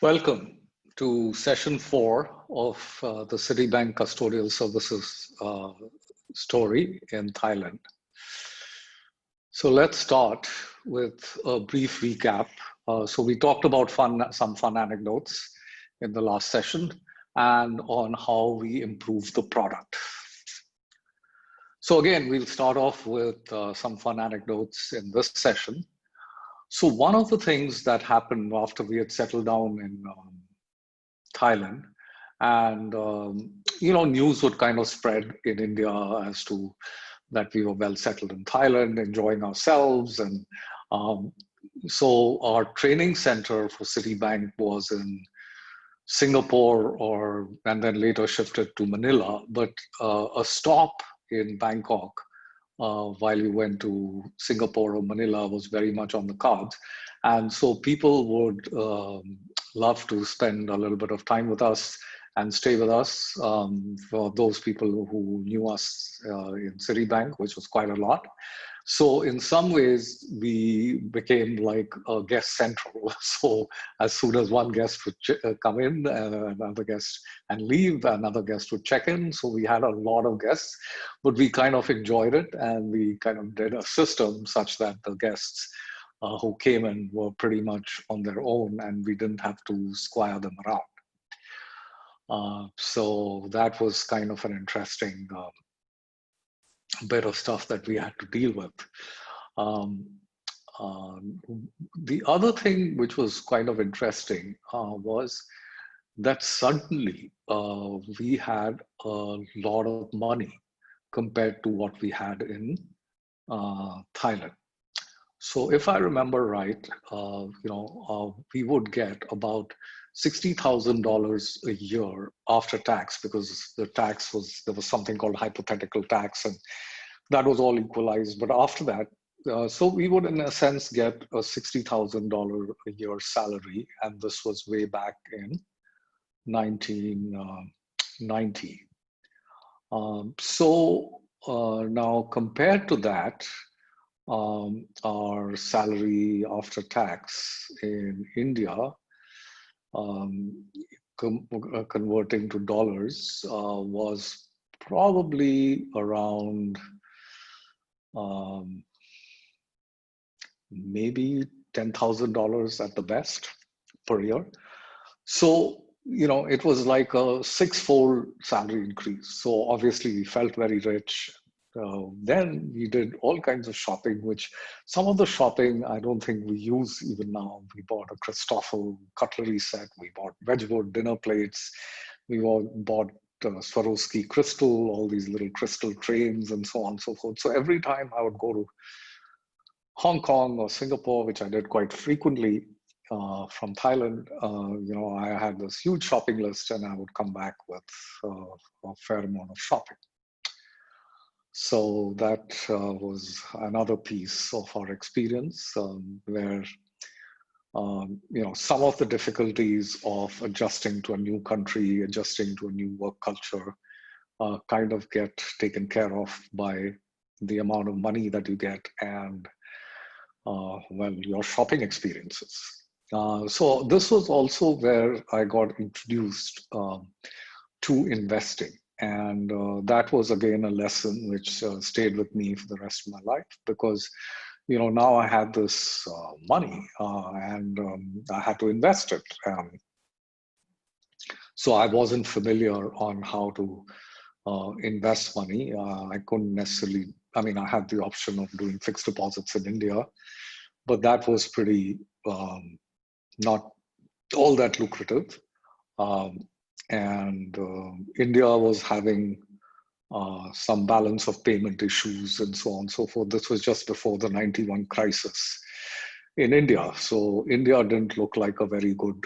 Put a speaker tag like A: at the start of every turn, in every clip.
A: Welcome to session 4 of the Citibank Custodial Services story in Thailand. So let's start with a brief recap. So we talked about some fun anecdotes in the last session and on how we improve the product. So again, we'll start off with some fun anecdotes in this session. So one of the things that happened after we had settled down in Thailand, and news would kind of spread in India as to that we were well settled in Thailand, enjoying ourselves, and so our training center for Citibank was in Singapore, and then later shifted to Manila. But a stop in Bangkok while you went to Singapore or Manila was very much on the cards. And so people would love to spend a little bit of time with us and stay with us. For those people who knew us in Citibank, which was quite a lot. So in some ways, we became like a guest central. So as soon as one guest would come in, another guest and leave, another guest would check in. So we had a lot of guests, but we kind of enjoyed it. And we kind of did a system such that the guests who came in were pretty much on their own, and we didn't have to squire them around. So that was kind of an interesting bit of stuff that we had to deal with. The other thing which was kind of interesting was that suddenly we had a lot of money compared to what we had in Thailand. So if I remember right, we would get about $60,000 a year after tax, because the tax there was something called hypothetical tax, and that was all equalized. But after that, so we would in a sense get a $60,000 a year salary, and this was way back in 1990. Now compared to that, our salary after tax in India, converting to dollars, was probably around maybe $10,000 at the best per year. So, it was like a six-fold salary increase. So obviously we felt very rich. Then we did all kinds of shopping, which some of the shopping I don't think we use even now. We bought a Custodial cutlery set, we bought Wedgwood dinner plates, we bought Swarovski crystal, all these little crystal trains and so on and so forth. So every time I would go to Hong Kong or Singapore, which I did quite frequently from Thailand, I had this huge shopping list, and I would come back with a fair amount of shopping. So that was another piece of our experience where, some of the difficulties of adjusting to a new country, adjusting to a new work culture, kind of get taken care of by the amount of money that you get and, your shopping experiences. So this was also where I got introduced to investing. And that was again a lesson which stayed with me for the rest of my life, because now I had this money and I had to invest it. So I wasn't familiar on how to invest money. I couldn't necessarily, I had the option of doing fixed deposits in India, but that was pretty not all that lucrative. And India was having some balance of payment issues and so on and so forth. This was just before the 91 crisis in India. So India didn't look like a very good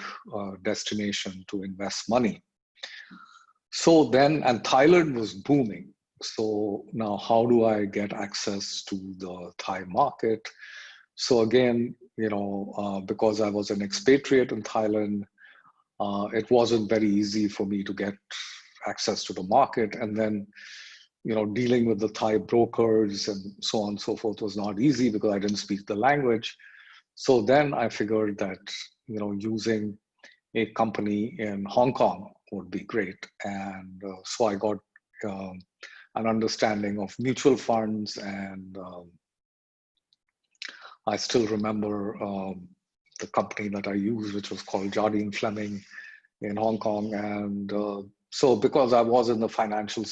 A: destination to invest money. So then, and Thailand was booming. So now how do I get access to the Thai market? So again, because I was an expatriate in Thailand, it wasn't very easy for me to get access to the market. And then, dealing with the Thai brokers and so on and so forth was not easy because I didn't speak the language. So then I figured that, using a company in Hong Kong would be great. And so I got an understanding of mutual funds, and I still remember the company that I used, which was called Jardine Fleming in Hong Kong. And so because I was in the financial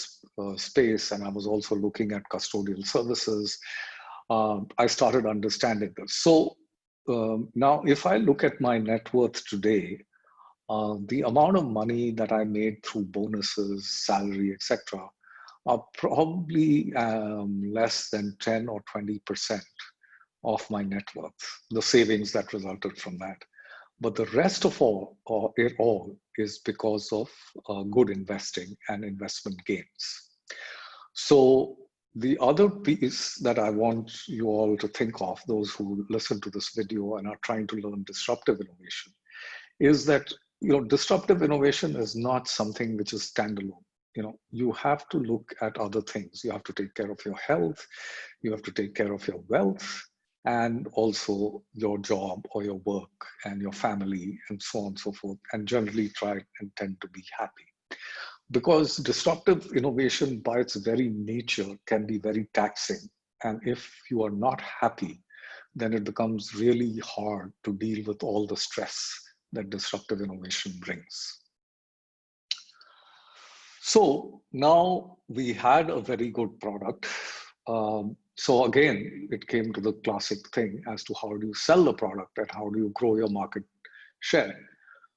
A: space and I was also looking at custodial services, I started understanding this. So now if I look at my net worth today, the amount of money that I made through bonuses, salary, etc., are probably less than 10 or 20% of my net worth, the savings that resulted from that. But the rest of it all is because of good investing and investment gains. So the other piece that I want you all to think of, those who listen to this video and are trying to learn disruptive innovation, is that disruptive innovation is not something which is standalone. You have to look at other things. You have to take care of your health, you have to take care of your wealth, and also your job or your work and your family and so on and so forth, and generally try and tend to be happy. Because disruptive innovation by its very nature can be very taxing. And if you are not happy, then it becomes really hard to deal with all the stress that disruptive innovation brings. So now we had a very good product. So again, it came to the classic thing as to how do you sell the product and how do you grow your market share.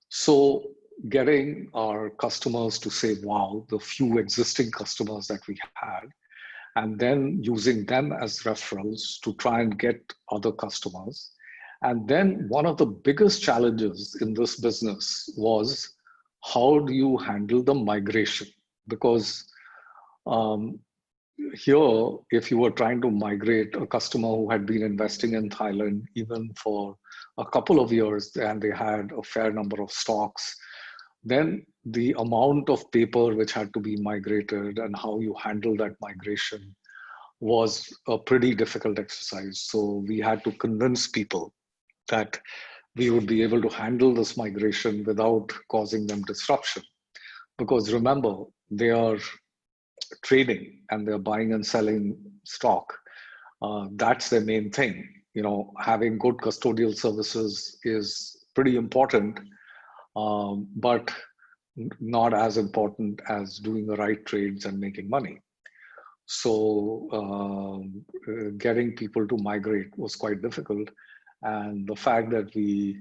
A: So getting our customers to say, wow, the few existing customers that we had, and then using them as referrals to try and get other customers. And then one of the biggest challenges in this business was, how do you handle the migration? Because here, if you were trying to migrate a customer who had been investing in Thailand even for a couple of years and they had a fair number of stocks, then the amount of paper which had to be migrated and how you handle that migration was a pretty difficult exercise. So we had to convince people that we would be able to handle this migration without causing them disruption. Because remember, they are trading and they're buying and selling stock. That's their main thing. Having good custodial services is pretty important, but not as important as doing the right trades and making money. So getting people to migrate was quite difficult. And the fact that we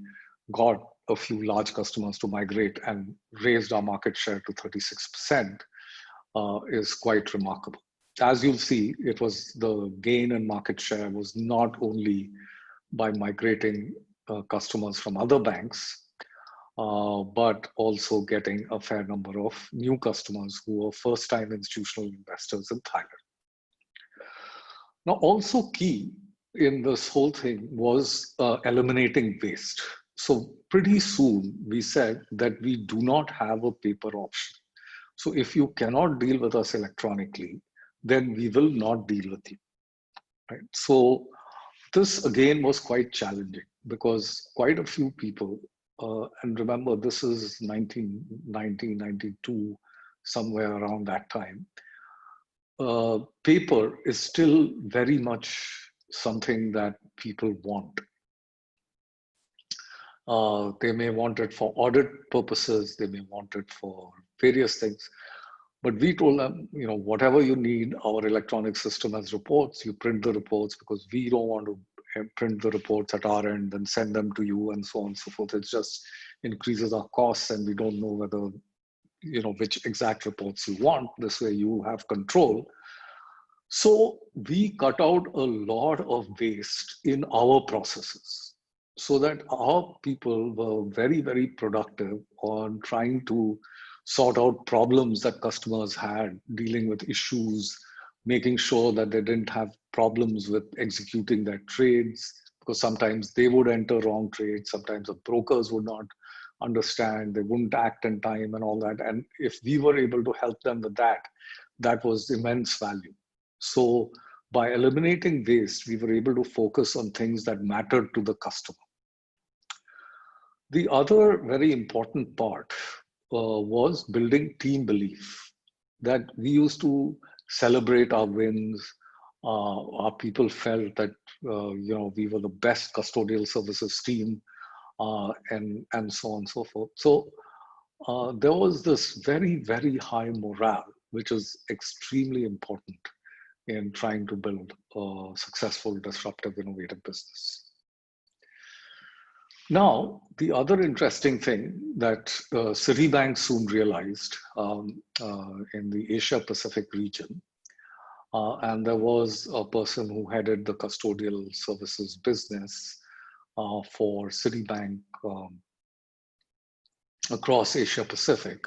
A: got a few large customers to migrate and raised our market share to 36% is quite remarkable. As you'll see, it was the gain in market share was not only by migrating customers from other banks, but also getting a fair number of new customers who were first-time institutional investors in Thailand. Now, also key in this whole thing was eliminating waste. So pretty soon we said that we do not have a paper option. So if you cannot deal with us electronically, then we will not deal with you. Right? So this again was quite challenging because quite a few people, and remember this is 1992, somewhere around that time, paper is still very much something that people want. They may want it for audit purposes, they may want it for various things. But we told them, whatever you need, our electronic system has reports, you print the reports because we don't want to print the reports at our end and send them to you and so on and so forth. It just increases our costs and we don't know whether, which exact reports you want. This way you have control. So we cut out a lot of waste in our processes so that our people were very, very productive on trying to sort out problems that customers had, dealing with issues, making sure that they didn't have problems with executing their trades, because sometimes they would enter wrong trades, sometimes the brokers would not understand, they wouldn't act in time and all that. And if we were able to help them with that, that was immense value. So by eliminating waste, we were able to focus on things that mattered to the customer. The other very important part was building team belief, that we used to celebrate our wins. Our people felt that we were the best custodial services team, and so on and so forth. So there was this very, very high morale, which is extremely important in trying to build a successful, disruptive, innovative business. Now, the other interesting thing that Citibank soon realized in the Asia Pacific region, and there was a person who headed the custodial services business for Citibank across Asia Pacific,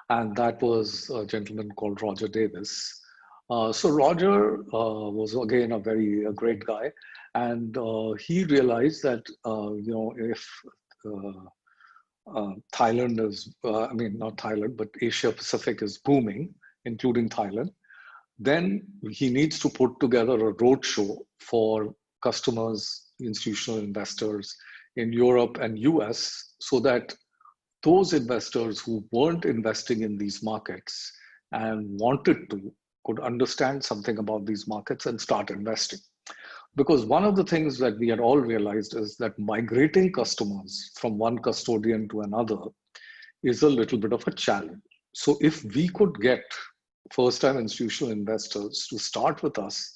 A: and that was a gentleman called Roger Davis. So Roger was again a great guy, and he realized that if Thailand is, I mean not Thailand, but Asia Pacific is booming, including Thailand, then he needs to put together a roadshow for customers, institutional investors in Europe and US, so that those investors who weren't investing in these markets and wanted to could understand something about these markets and start investing. Because one of the things that we had all realized is that migrating customers from one custodian to another is a little bit of a challenge. So if we could get first-time institutional investors to start with us,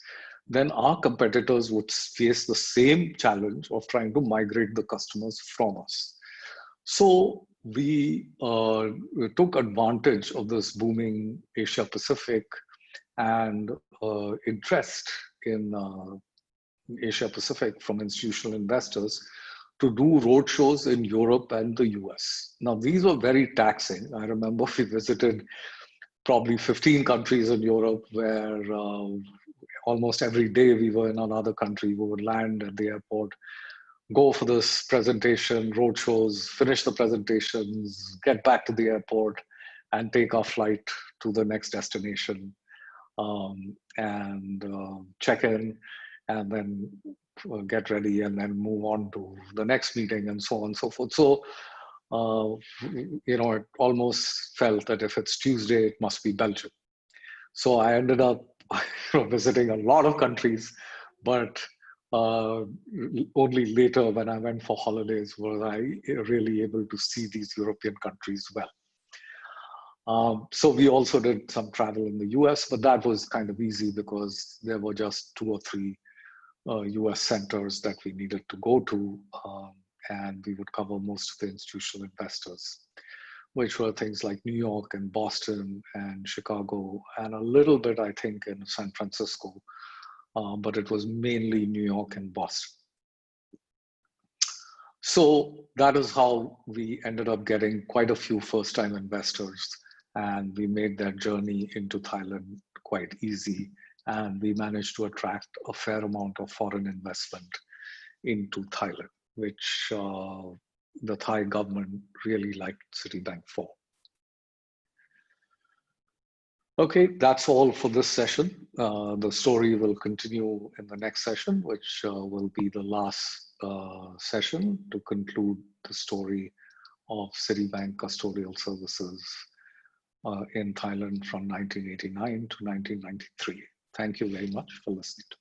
A: then our competitors would face the same challenge of trying to migrate the customers from us. So we took advantage of this booming Asia Pacific and interest in Asia Pacific from institutional investors to do roadshows in Europe and the US. Now, these were very taxing. I remember we visited probably 15 countries in Europe, where almost every day we were in another country. We would land at the airport, go for this presentation, roadshows, finish the presentations, get back to the airport, and take our flight to the next destination, and check in, and then get ready, and then move on to the next meeting, and so on and so forth. So, it almost felt that if it's Tuesday, it must be Belgium. So I ended up visiting a lot of countries, but only later when I went for holidays was I really able to see these European countries well. So we also did some travel in the US, but that was kind of easy because there were just 2 or 3 US centers that we needed to go to, and we would cover most of the institutional investors, which were things like New York and Boston and Chicago, and a little bit, I think, in San Francisco, but it was mainly New York and Boston. So that is how we ended up getting quite a few first-time investors, and we made that journey into Thailand quite easy, and we managed to attract a fair amount of foreign investment into Thailand, which the Thai government really liked Citibank for. Okay, that's all for this session. The story will continue in the next session, which will be the last session to conclude the story of Citibank Custodial Services in Thailand from 1989 to 1993. Thank you very much for listening to me.